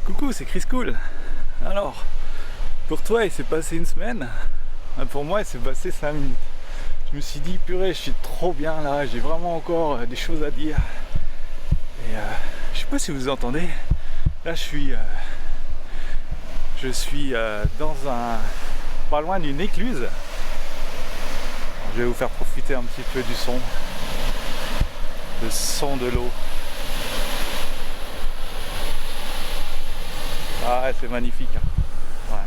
Coucou, c'est Chris Cool. Alors, pour toi, il s'est passé une semaine. Pour moi, il s'est passé 5 minutes. Je me suis dit, purée, je suis trop bien là. J'ai vraiment encore des choses à dire. Et je sais pas si vous entendez. Là, je suis dans pas loin d'une écluse. Alors, je vais vous faire profiter un petit peu du son. Le son de l'eau. Ah, c'est magnifique. Hein. Ouais.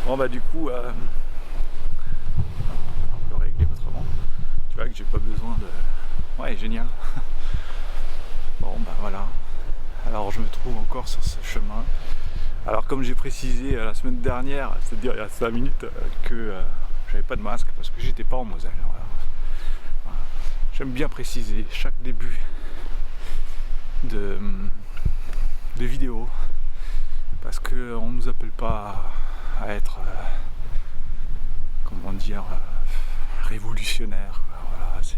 Bon bah du coup, on peut régler autrement. Tu vois que j'ai pas besoin de. Ouais, génial. Bon bah voilà. Alors je me trouve encore sur ce chemin. Alors comme j'ai précisé la semaine dernière, c'est-à-dire il y a 5 minutes, que j'avais pas de masque parce que j'étais pas en Moselle. Voilà. Voilà. J'aime bien préciser chaque début de vidéo. Parce qu'on ne nous appelle pas à être, comment dire, révolutionnaire. Voilà, c'est,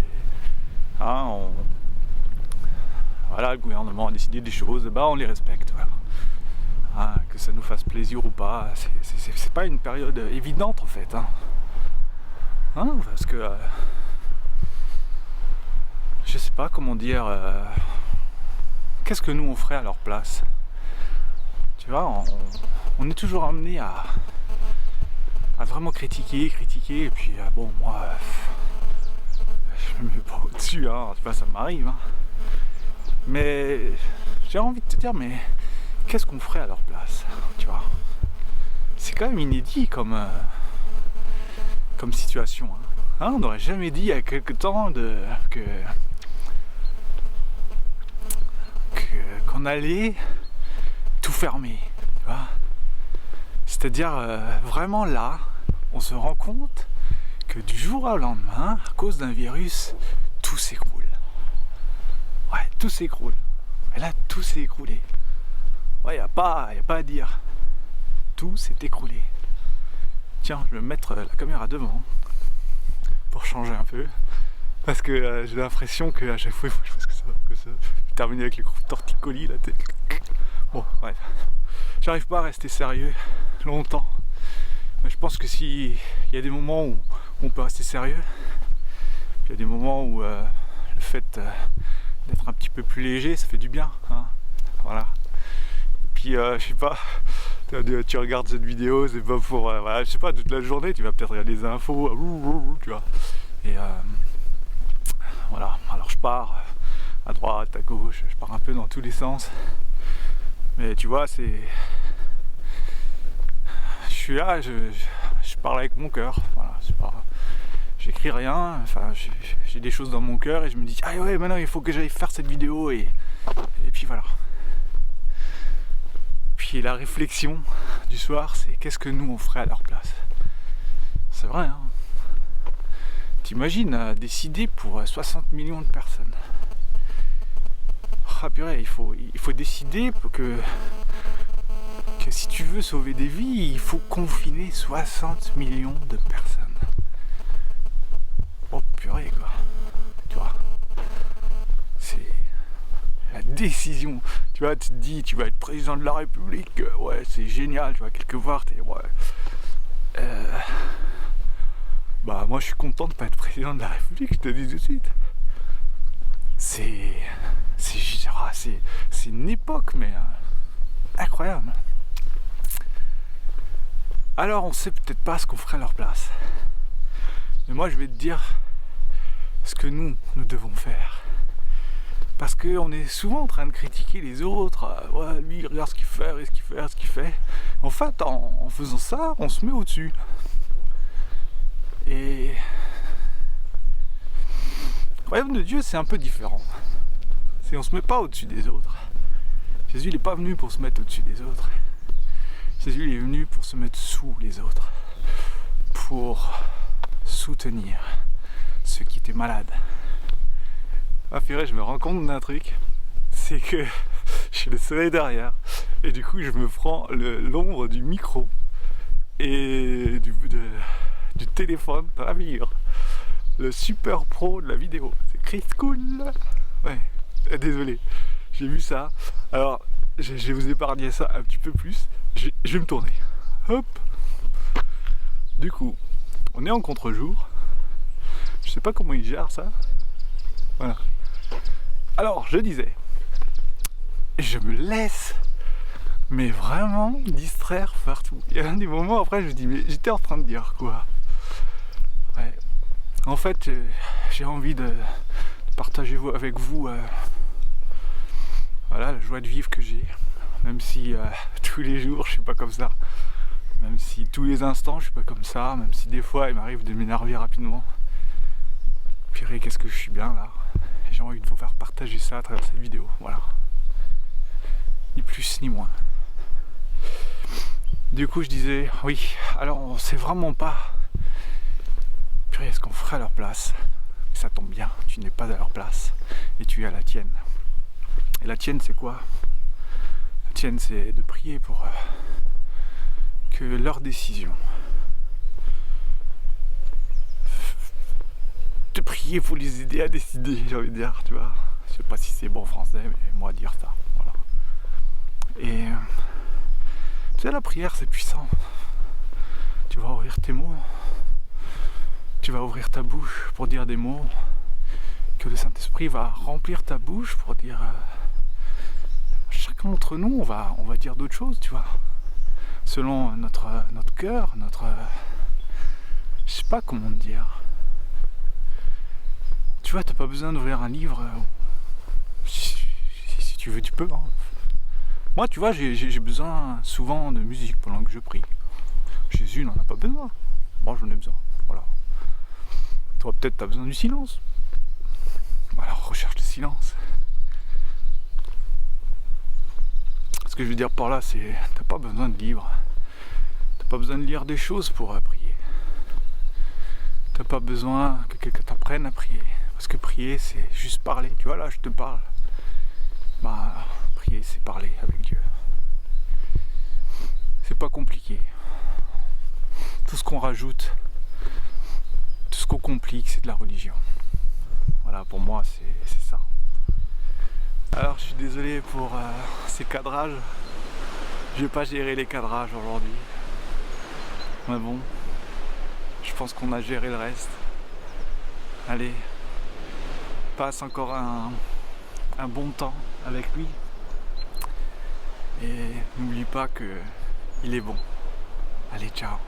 hein, voilà, le gouvernement a décidé des choses, bah on les respecte. Voilà. Hein, que ça nous fasse plaisir ou pas, c'est pas une période évidente en fait. Hein. Hein, parce que je sais pas comment dire. Qu'est-ce que nous on ferait à leur place? Tu vois, on est toujours amené à vraiment critiquer, et puis bon, moi, je me mets pas au-dessus, hein, tu vois, ça m'arrive. Hein. Mais j'ai envie de te dire, mais qu'est-ce qu'on ferait à leur place? Tu vois, c'est quand même inédit comme situation. Hein. On n'aurait jamais dit il y a quelque temps qu'on allait tout fermer, tu vois. C'est-à-dire vraiment là, on se rend compte que du jour au lendemain, à cause d'un virus, tout s'écroule. Ouais, tout s'écroule. Et là, tout s'est écroulé. Ouais, y a pas à dire. Tout s'est écroulé. Tiens, je vais mettre la caméra devant pour changer un peu. Parce que j'ai l'impression qu'à chaque fois, il faut que je fasse que ça. Je termine avec les torticolis là. Bon, bref. J'arrive pas à rester sérieux longtemps. Mais je pense que si il y a des moments où on peut rester sérieux, il y a des moments où le fait d'être un petit peu plus léger, ça fait du bien. Hein, voilà. Et puis je sais pas, tu regardes cette vidéo, c'est pas pour voilà, je sais pas, toute la journée, tu vas peut-être regarder les infos, tu vois. Et voilà. Alors je pars à droite, à gauche, je pars un peu dans tous les sens. Mais tu vois, je suis là, je parle avec mon cœur. Voilà, j'écris rien, enfin, j'ai des choses dans mon cœur et je me dis, ah ouais, maintenant il faut que j'aille faire cette vidéo et puis voilà. Puis la réflexion du soir, c'est qu'est-ce que nous on ferait à leur place. C'est vrai, hein. T'imagines décider pour 60 millions de personnes. Ah purée, il faut décider que si tu veux sauver des vies, il faut confiner 60 millions de personnes. Oh purée quoi. Tu vois. C'est la décision. Tu vois, tu te dis, tu vas être président de la République, ouais, c'est génial, tu vois, quelque part, ouais. Bah moi je suis content de pas être président de la République, je te dis tout de suite. C'est une époque, mais incroyable. Alors on sait peut-être pas ce qu'on ferait à leur place. Mais moi je vais te dire ce que nous devons faire. Parce qu'on est souvent en train de critiquer les autres. Ouais, lui, regarde ce qu'il fait, ce qu'il fait. En fait, en faisant ça, on se met au-dessus. Et le royaume de Dieu, c'est un peu différent. On se met pas au-dessus des autres. Jésus, il n'est pas venu pour se mettre au-dessus des autres. Jésus, il est venu pour se mettre sous les autres. Pour soutenir ceux qui étaient malades. Ah purée, je me rends compte d'un truc. C'est que j'ai le soleil derrière. Et du coup, je me prends l'ombre du micro et du téléphone dans la figure. Le super pro de la vidéo. C'est Chris Cool. Ouais. Désolé, j'ai vu ça. Alors, je vais vous épargner ça un petit peu plus. Je vais me tourner. Hop. Du coup, on est en contre-jour. Je sais pas comment il gère ça. Voilà. Alors, je disais, je me laisse, mais vraiment distraire partout. Il y a un des moments après, je me dis, mais j'étais en train de dire quoi? Ouais. En fait, j'ai envie de partager avec vous voilà, la joie de vivre que j'ai. Même si tous les jours, je suis pas comme ça. Même si tous les instants, je suis pas comme ça. Même si des fois, il m'arrive de m'énerver rapidement. Purée, qu'est-ce que je suis bien là. J'ai envie de vous faire partager ça à travers cette vidéo. Voilà. Ni plus ni moins. Du coup, je disais, oui, alors on sait vraiment pas. Purée, est-ce qu'on ferait à leur place? Ça tombe bien, tu n'es pas à leur place et tu es à la tienne. Et la tienne, c'est quoi? La tienne, c'est de prier pour que leur décision, de prier pour les aider à décider, j'ai envie de dire, tu vois. Je sais pas si c'est bon français, mais moi dire ça, voilà. Et tu sais, la prière, c'est puissant. Tu vas ouvrir tes mots, tu vas ouvrir ta bouche pour dire des mots, que le Saint-Esprit va remplir ta bouche pour dire... chacun d'entre nous, on va dire d'autres choses, tu vois. Selon notre cœur, je sais pas comment te dire. Tu vois, t'as pas besoin d'ouvrir un livre. Si tu veux, tu peux. Hein. Moi, tu vois, j'ai besoin souvent de musique pendant que je prie. Jésus n'en a pas besoin. Moi, j'en ai besoin. Voilà. Toi, peut-être, t'as besoin du silence. Alors, recherche le silence. Ce que je veux dire par là, c'est t'as pas besoin de livres. T'as pas besoin de lire des choses pour prier. T'as pas besoin que quelqu'un t'apprenne à prier. Parce que prier, c'est juste parler. Tu vois, là, je te parle. Bah, prier, c'est parler avec Dieu. C'est pas compliqué. Tout ce qu'on rajoute, tout ce qu'on complique, c'est de la religion. Voilà, pour moi, c'est ça. Alors, je suis désolé pour ces cadrages. Je vais pas gérer les cadrages aujourd'hui. Mais bon, je pense qu'on a géré le reste. Allez, passe encore un bon temps avec lui. Et n'oublie pas que il est bon. Allez, ciao.